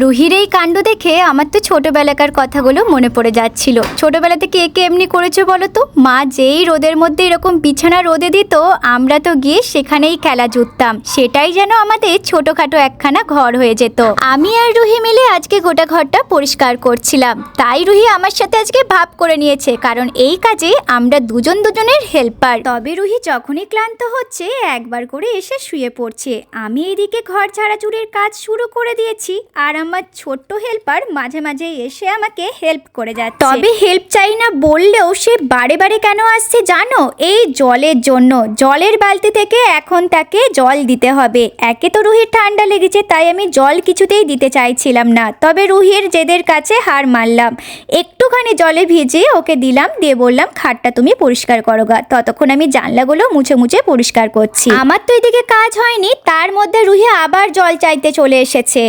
রুহির এই কাণ্ড দেখে আমার তো ছোটবেলাকার কথাগুলো মনে পড়ে যাচ্ছিল। ছোটবেলাতে কে কে এমনি করেছে বলো তো? মা যেই রোদের মধ্যে এরকম বিছানা রোদে দিত, আমরা তো গিয়ে সেখানেই খেলা জুটতাম। সেটাই যেন আমাদের ছোটখাটো একখানা ঘর হয়ে যেত। আমি আর রুহি মিলে আজকে গোটা ঘরটা পরিষ্কার করছিলাম, তাই রুহি আমার সাথে আজকে ভাব করে নিয়েছে, কারণ এই কাজে আমরা দুজন দুজনের হেল্পার। তবে রুহি যখনই ক্লান্ত হচ্ছে একবার করে এসে শুয়ে পড়ছে। আমি এইদিকে ঘর ঝাড়াঝুড়ির কাজ শুরু করে দিয়েছি, আর আমার ছোট্ট হেল্পার মাঝে মাঝে এসে আমাকে হেল্প করে যাচ্ছে। তবে হেল্প চাই না বললেও সে বারে বারে কেন আসছে জানো? এই জলের জন্য। জলের বালতি থেকে এখন তাকে জল দিতে হবে। একে তো রুহির ঠান্ডা লেগেছে, তাই আমি জল কিছুতেই দিতে চাইছিলাম না। তবে রুহির জেদের কাছে হার মানলাম। একটুখানি জলে ভিজিয়ে ওকে দিলাম, দিয়ে বললাম খাটটা তুমি পরিষ্কার করো গা। ততক্ষণ আমি জানলাগুলো মুছে মুছে পরিষ্কার করছি। আমার তো এদিকে কাজ হয়নি, তার মধ্যে রুহি আবার জল চাইতে চলে এসেছে।